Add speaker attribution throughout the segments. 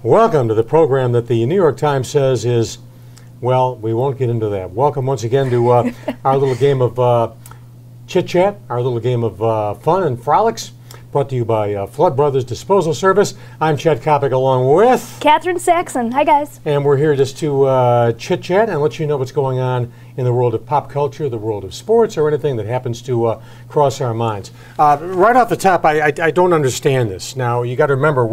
Speaker 1: Welcome to the program that the New York Times says is, well, we won't get into that. Welcome once again to our little game of chit-chat, our little game of fun and frolics, brought to you by Flood Brothers Disposal Service. I'm Chet Kopic along with
Speaker 2: Catherine Saxon. Hi, guys.
Speaker 1: And we're here just to chit-chat and let you know what's going on in the world of pop culture, the world of sports, or anything that happens to cross our minds. Right off the top, I don't understand this. Now, you got to remember,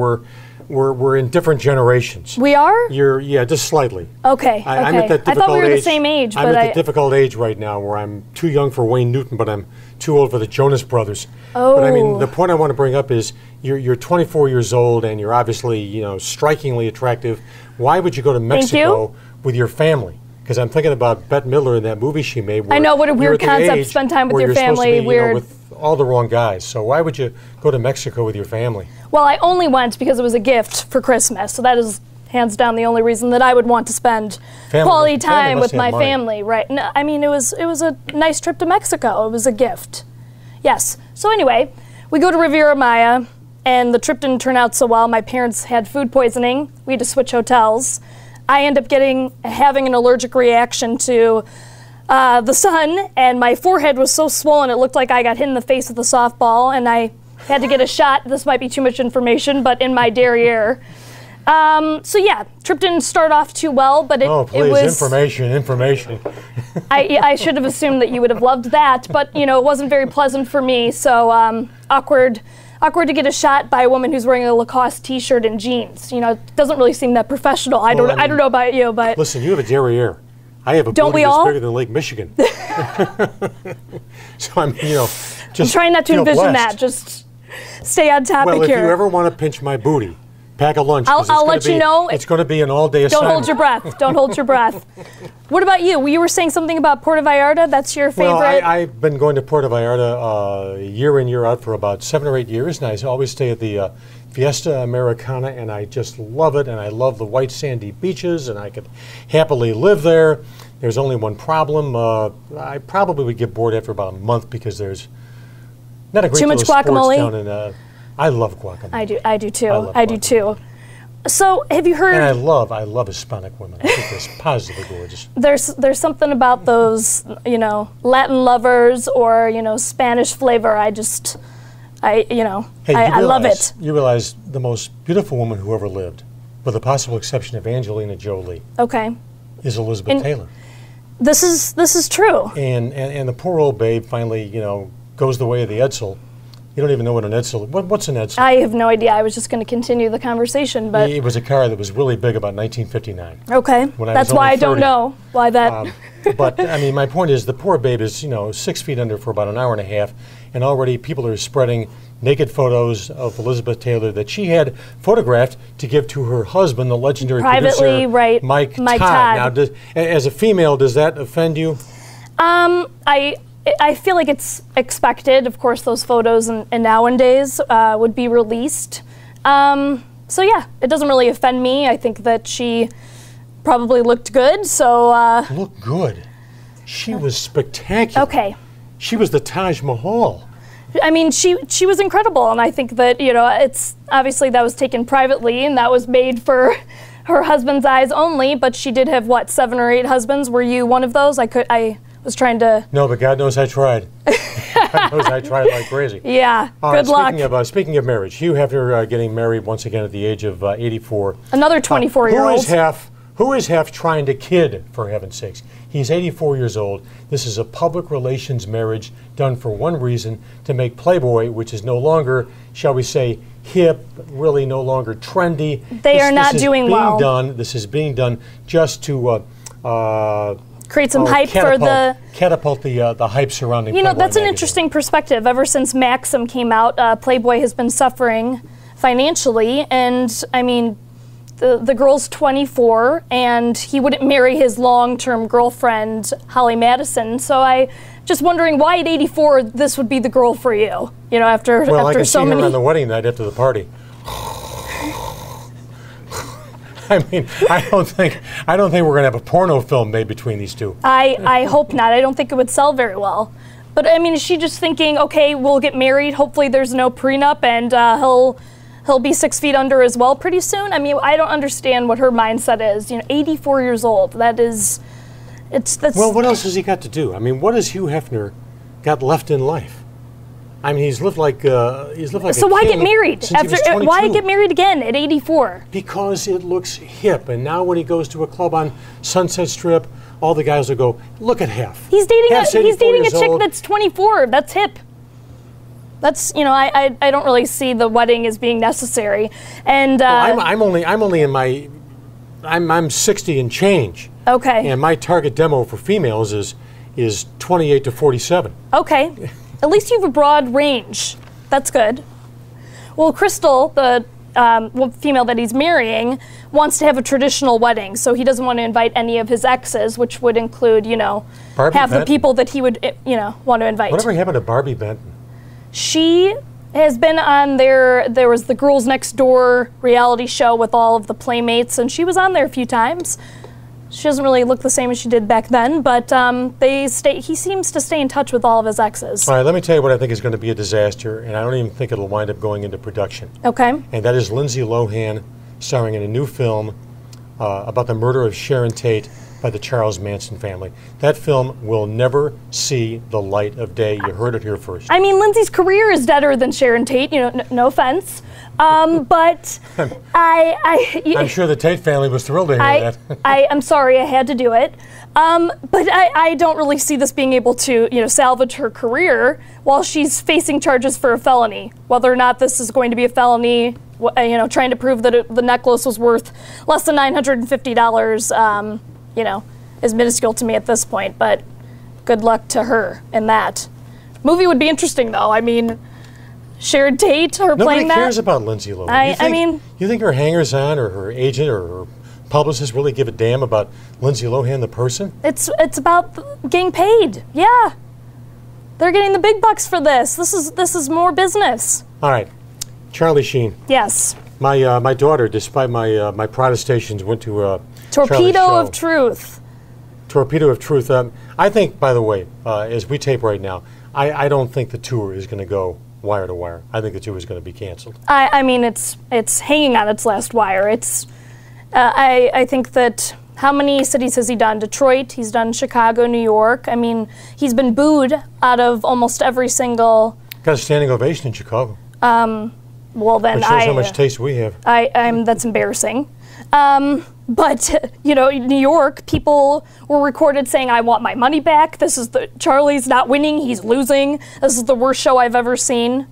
Speaker 1: we're in different generations.
Speaker 2: We are?
Speaker 1: Yeah, just slightly.
Speaker 2: Okay.
Speaker 1: I'm at that difficult
Speaker 2: I thought we were
Speaker 1: age.
Speaker 2: the same age.
Speaker 1: I'm at the difficult age right now where I'm too young for Wayne Newton, but I'm too old for the Jonas Brothers.
Speaker 2: Oh.
Speaker 1: But I mean, the point I want to bring up is you're 24 years old and you're obviously, strikingly attractive. Why would you go to Mexico with your family? Because I'm thinking about Bette Midler in that movie she made.
Speaker 2: I know, what a weird concept. Spend time with your family. Weird.
Speaker 1: With all the wrong guys. So why would you go to Mexico with your family?
Speaker 2: Well, I only went because it was a gift for Christmas. So that is hands down the only reason that I would want to spend quality time with my family. Right? No, I mean, it was a nice trip to Mexico. It was a gift. Yes. So anyway, we go to Riviera Maya, and the trip didn't turn out so well. My parents had food poisoning. We had to switch hotels. I end up having an allergic reaction to the sun, and my forehead was so swollen it looked like I got hit in the face with a softball, and I had to get a shot. This might be too much information, but in my derriere. So yeah, trip didn't start off too well, but it was
Speaker 1: information.
Speaker 2: I should have assumed that you would have loved that, but it wasn't very pleasant for me. So awkward to get a shot by a woman who's wearing a Lacoste T-shirt and jeans. It doesn't really seem that professional. I don't know about you, but
Speaker 1: listen, you have a derriere. I have a booty that's bigger than Lake Michigan. So I'm
Speaker 2: trying not to envision that. Just stay on topic here.
Speaker 1: Well, if you ever want to pinch my booty, pack a lunch.
Speaker 2: I'll let you know.
Speaker 1: It's going to be an all-day assignment.
Speaker 2: Don't hold your breath. Don't hold your breath. What about you? You were saying something about Puerto Vallarta. That's your favorite?
Speaker 1: Well, I've been going to Puerto Vallarta year in, year out for about 7 or 8 years, and I always stay at the Fiesta Americana, and I just love it, and I love the white sandy beaches, and I could happily live there. There's only one problem. I probably would get bored after about a month because there's not a great deal of sports down in. I love guacamole.
Speaker 2: I do too. I do too. So have you heard?
Speaker 1: And I love Hispanic women. I think they're positively gorgeous.
Speaker 2: There's something about those, Latin lovers or Spanish flavor. I love it.
Speaker 1: You realize the most beautiful woman who ever lived, with the possible exception of Angelina Jolie.
Speaker 2: Okay.
Speaker 1: Is Elizabeth Taylor.
Speaker 2: This is true.
Speaker 1: And the poor old babe finally, goes the way of the Edsel. You don't even know what an Edsel. What's an Edsel?
Speaker 2: I have no idea. I was just going to continue the conversation, but
Speaker 1: it was a car that was really big about 1959.
Speaker 2: Okay, that's why I don't know why that.
Speaker 1: But I mean, my point is, the poor babe is 6 feet under for about an hour and a half, and already people are spreading naked photos of Elizabeth Taylor that she had photographed to give to her husband, the legendary producer,
Speaker 2: right,
Speaker 1: Mike Todd. Now, as a female, does that offend you?
Speaker 2: I feel like it's expected. Of course, those photos and nowadays would be released. So yeah, it doesn't really offend me. I think that she probably looked good. So
Speaker 1: looked good. She was spectacular.
Speaker 2: Okay.
Speaker 1: She was the Taj Mahal.
Speaker 2: I mean, she was incredible, and I think that it's obviously that was taken privately and that was made for her husband's eyes only. But she did have 7 or 8 husbands. Were you one of those? I was trying to.
Speaker 1: No, but God knows I tried. God knows I tried like crazy.
Speaker 2: Yeah. Good luck.
Speaker 1: Speaking of marriage, Hugh Hefner getting married once again at the age of 84.
Speaker 2: Another 24-year-old.
Speaker 1: Who is half trying to kid, for heaven's sakes? He's 84 years old. This is a public relations marriage done for one reason, to make Playboy, which is no longer, shall we say, hip, really no longer trendy.
Speaker 2: They are not doing well.
Speaker 1: This is being done just to
Speaker 2: create some hype for the
Speaker 1: catapult the hype surrounding Playboy
Speaker 2: that's
Speaker 1: magazine.
Speaker 2: An interesting perspective. Ever since Maxim came out, Playboy has been suffering financially, and I mean, the girl's 24, and he wouldn't marry his long-term girlfriend Holly Madison. So I just wondering why at 84 this would be the girl for you. After
Speaker 1: I can
Speaker 2: so
Speaker 1: see
Speaker 2: many.
Speaker 1: her on the wedding night after the party. I mean, I don't think we're going to have a porno film made between these two.
Speaker 2: I hope not. I don't think it would sell very well. But I mean, is she just thinking, okay, we'll get married. Hopefully, there's no prenup, and he'll be 6 feet under as well pretty soon. I mean, I don't understand what her mindset is. 84 years old. That's.
Speaker 1: Well, what else has he got to do? I mean, what has Hugh Hefner got left in life? I mean, he's lived like
Speaker 2: So why get married why get married again at 84?
Speaker 1: Because it looks hip, and now when he goes to a club on Sunset Strip, all the guys will go, "Look at Hef."
Speaker 2: He's dating a chick that's 24. That's hip. That's I don't really see the wedding as being necessary. And
Speaker 1: I'm only in my I'm 60 and change.
Speaker 2: Okay.
Speaker 1: And my target demo for females is 28 to 47.
Speaker 2: Okay. At least you have a broad range. That's good. Well, Crystal, the female that he's marrying, wants to have a traditional wedding, so he doesn't want to invite any of his exes, which would include, half the people that he would, want to invite.
Speaker 1: Whatever happened to Barbie Benton?
Speaker 2: She has been on there was the Girls Next Door reality show with all of the playmates, and she was on there a few times. She doesn't really look the same as she did back then, but he seems to stay in touch with all of his exes.
Speaker 1: All right, let me tell you what I think is going to be a disaster, and I don't even think it'll wind up going into production.
Speaker 2: Okay.
Speaker 1: And that is Lindsay Lohan starring in a new film about the murder of Sharon Tate by the Charles Manson family. That film will never see the light of day. You heard it here first. I
Speaker 2: mean, Lindsay's career is deader than Sharon Tate, no offense. But
Speaker 1: I'm sure the Tate family was thrilled to hear that.
Speaker 2: I'm sorry, I had to do it. But I don't really see this being able to, salvage her career while she's facing charges for a felony. Whether or not this is going to be a felony, trying to prove that the necklace was worth less than $950, is minuscule to me at this point. But good luck to her in that. Movie would be interesting, though. I mean, Sharon Tate, her playing that.
Speaker 1: Nobody cares about Lindsay Lohan. You think her hangers-on or her agent or her publicist really give a damn about Lindsay Lohan, the person?
Speaker 2: It's about getting paid. Yeah, they're getting the big bucks for this. This is more business.
Speaker 1: All right, Charlie Sheen.
Speaker 2: Yes.
Speaker 1: My daughter, despite my protestations, went to
Speaker 2: Torpedo of Truth.
Speaker 1: Torpedo of Truth. I think, by the way, as we tape right now, I don't think the tour is going to go wire to wire. I think the tour is going to be canceled.
Speaker 2: I mean, it's hanging on its last wire. I think that, how many cities has he done? Detroit, he's done Chicago, New York. I mean, he's been booed out of almost every single...
Speaker 1: Got a standing ovation in Chicago.
Speaker 2: Well, then
Speaker 1: Which shows how much taste we have.
Speaker 2: That's embarrassing. But, New York, people were recorded saying, "I want my money back. Charlie's not winning, he's losing. This is the worst show I've ever seen."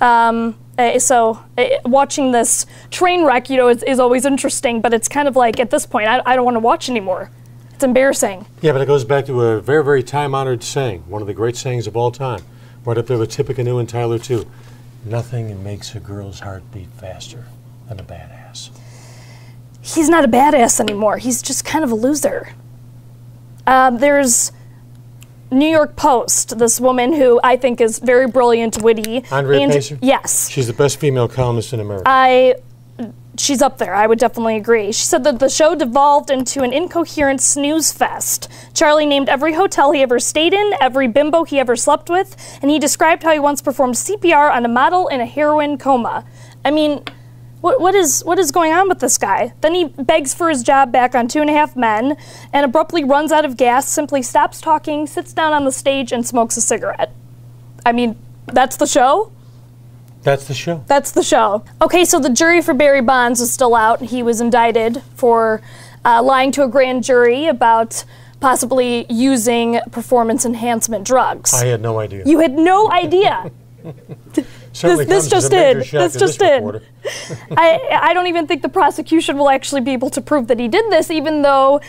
Speaker 2: So watching this train wreck, is always interesting, but it's kind of like, at this point, I don't want to watch anymore. It's embarrassing.
Speaker 1: Yeah, but it goes back to a very, very time-honored saying, one of the great sayings of all time, right up there with Tippecanoe and Tyler, too. Nothing makes a girl's heart beat faster than a badass.
Speaker 2: He's not a badass anymore. He's just kind of a loser. There's New York Post, this woman who I think is very brilliant, witty.
Speaker 1: Andrea Pacer?
Speaker 2: Yes.
Speaker 1: She's the best female columnist in America.
Speaker 2: She's up there. I would definitely agree. She said that the show devolved into an incoherent snooze fest. Charlie named every hotel he ever stayed in, every bimbo he ever slept with, and he described how he once performed CPR on a model in a heroin coma. I mean, what is going on with this guy? Then he begs for his job back on 2.5 Men and abruptly runs out of gas, simply stops talking, sits down on the stage, and smokes a cigarette. I mean, that's the show?
Speaker 1: That's the show.
Speaker 2: That's the show. Okay, so the jury for Barry Bonds is still out. He was indicted for lying to a grand jury about possibly using performance enhancement drugs.
Speaker 1: I had no idea.
Speaker 2: You had no idea. This just did. This just did. I don't even think the prosecution will actually be able to prove that he did this, even though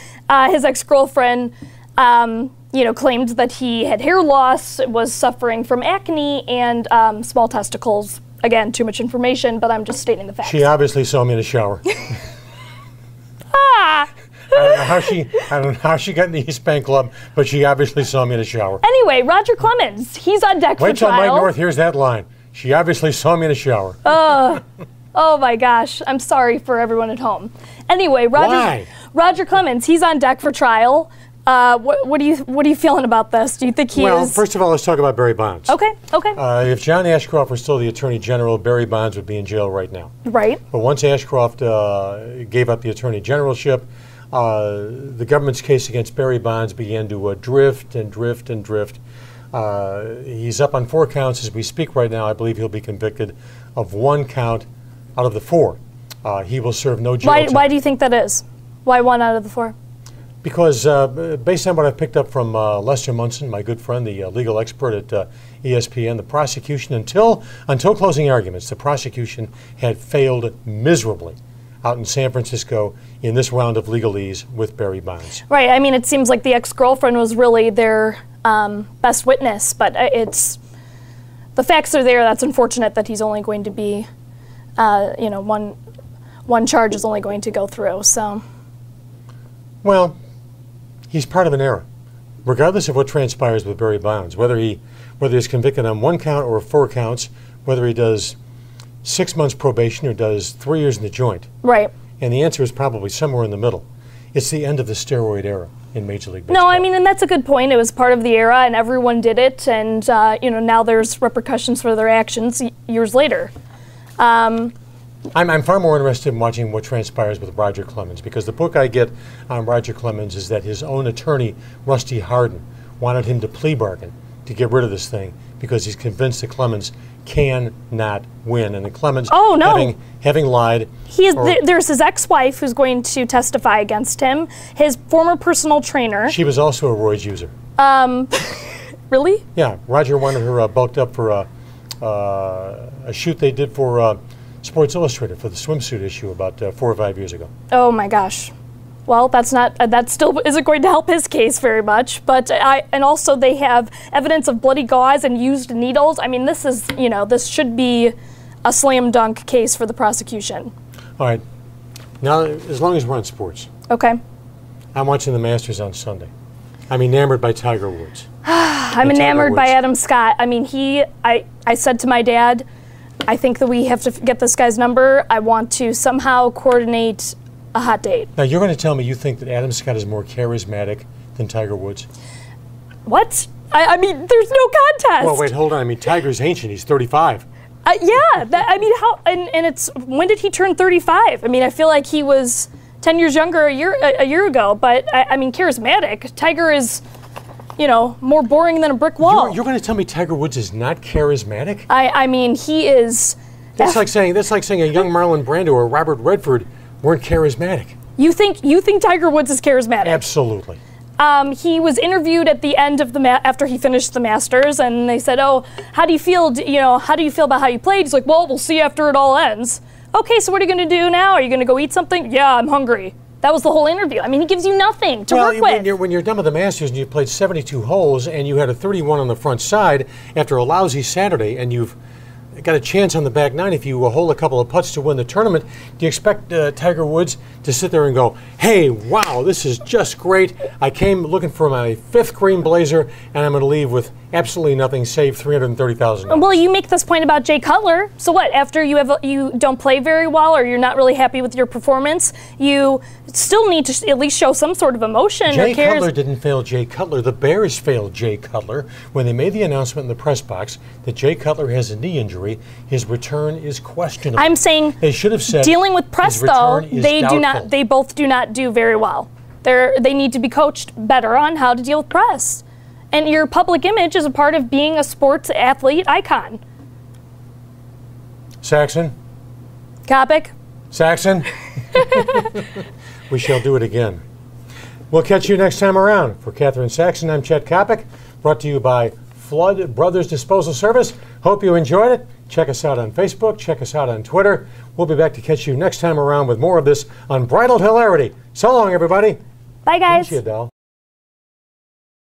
Speaker 2: his ex-girlfriend, claimed that he had hair loss, was suffering from acne, and small testicles. Again, too much information, but I'm just stating the facts.
Speaker 1: She obviously saw me in the shower.
Speaker 2: Ah!
Speaker 1: I don't know how she got in the East Bank Club, but she obviously saw me in the shower.
Speaker 2: Anyway, Roger Clemens, he's on deck for trial.
Speaker 1: Wait till Mike North hears that line. She obviously saw me in the shower.
Speaker 2: Oh my gosh, I'm sorry for everyone at home. Anyway, Roger Clemens, he's on deck for trial. What are you feeling about this? Do you think he is?
Speaker 1: Well, first of all, let's talk about Barry Bonds.
Speaker 2: Okay.
Speaker 1: If John Ashcroft were still the Attorney General, Barry Bonds would be in jail right now.
Speaker 2: Right.
Speaker 1: But once Ashcroft gave up the Attorney Generalship, the government's case against Barry Bonds began to drift and drift and drift. He's up on 4 counts as we speak right now. I believe he'll be convicted of 1 count out of the 4. He will serve no jail time.
Speaker 2: Why do you think that is? Why 1 out of the 4?
Speaker 1: Because based on what I've picked up from Lester Munson, my good friend, the legal expert at ESPN, the prosecution, until closing arguments, the prosecution had failed miserably out in San Francisco in this round of legalese with Barry Bonds.
Speaker 2: Right. I mean, it seems like the ex-girlfriend was really their best witness, but the facts are there. That's unfortunate that he's only going to be, one charge is only going to go through. So.
Speaker 1: Well, he's part of an era. Regardless of what transpires with Barry Bonds, whether he's convicted on 1 count or 4 counts, whether he does 6 months probation or does 3 years in the joint.
Speaker 2: Right.
Speaker 1: And the answer is probably somewhere in the middle. It's the end of the steroid era in Major League Baseball.
Speaker 2: No, I mean, and that's a good point. It was part of the era, and everyone did it, and now there's repercussions for their actions years later.
Speaker 1: I'm far more interested in watching what transpires with Roger Clemens, because the book I get on Roger Clemens is that his own attorney, Rusty Hardin, wanted him to plea bargain to get rid of this thing because he's convinced that Clemens cannot win, and that Clemens, having lied.
Speaker 2: There's his ex-wife who's going to testify against him, his former personal trainer.
Speaker 1: She was also a roids user.
Speaker 2: Really?
Speaker 1: Yeah, Roger wanted her bulked up for a shoot they did for Sports Illustrated for the swimsuit issue about 4 or 5 years ago.
Speaker 2: Oh my gosh. Well, that still isn't going to help his case very much. But and also they have evidence of bloody gauze and used needles. I mean, this should be a slam dunk case for the prosecution.
Speaker 1: All right. Now, as long as we're on sports.
Speaker 2: Okay.
Speaker 1: I'm watching the Masters on Sunday. I'm enamored by Tiger Woods.
Speaker 2: I'm enamored by Adam Scott. I mean, I said to my dad, I think that we have to get this guy's number. I want to somehow coordinate a hot date.
Speaker 1: Now, you're going to tell me you think that Adam Scott is more charismatic than Tiger Woods?
Speaker 2: What? I mean, there's no contest.
Speaker 1: Well, wait, hold on. I mean, Tiger's ancient. He's 35.
Speaker 2: How? And it's, when did he turn 35? I mean, I feel like he was 10 years younger a year ago. But I mean, charismatic. Tiger is, more boring than a brick wall.
Speaker 1: You're going to tell me Tiger Woods is not charismatic?
Speaker 2: I mean, he is.
Speaker 1: That's like saying a young Marlon Brando or Robert Redford weren't charismatic.
Speaker 2: You think Tiger Woods is charismatic?
Speaker 1: Absolutely.
Speaker 2: He was interviewed at the end of after he finished the Masters, and they said, "Oh, how do you feel? How do you feel about how you played?" He's like, "Well, we'll see after it all ends." Okay, so what are you going to do now? Are you going to go eat something? Yeah, I'm hungry. That was the whole interview. I mean, he gives you nothing to work with.
Speaker 1: When you're done with the Masters and you've played 72 holes and you had a 31 on the front side after a lousy Saturday, and you've got a chance on the back nine if you hole a couple of putts to win the tournament, do you expect Tiger Woods to sit there and go, "Hey, wow, this is just great. I came looking for my 5th green blazer, and I'm going to leave with absolutely nothing save $330,000.
Speaker 2: Well, you make this point about Jay Cutler. So what? After you don't play very well, or you're not really happy with your performance, you still need to at least show some sort of emotion.
Speaker 1: Jay Cutler didn't fail Jay Cutler. The Bears failed Jay Cutler when they made the announcement in the press box that Jay Cutler has a knee injury. His return is questionable.
Speaker 2: I'm saying
Speaker 1: they should have said
Speaker 2: dealing with press though. They
Speaker 1: doubtful.
Speaker 2: do not. They both do not do very well. They need to be coached better on how to deal with press. And your public image is a part of being a sports athlete icon.
Speaker 1: Saxon?
Speaker 2: Kopic?
Speaker 1: Saxon? We shall do it again. We'll catch you next time around. For Catherine Saxon, I'm Chet Kopic, brought to you by Flood Brothers Disposal Service. Hope you enjoyed it. Check us out on Facebook. Check us out on Twitter. We'll be back to catch you next time around with more of this unbridled hilarity. So long, everybody.
Speaker 2: Bye, guys.
Speaker 1: Thank you, Adele.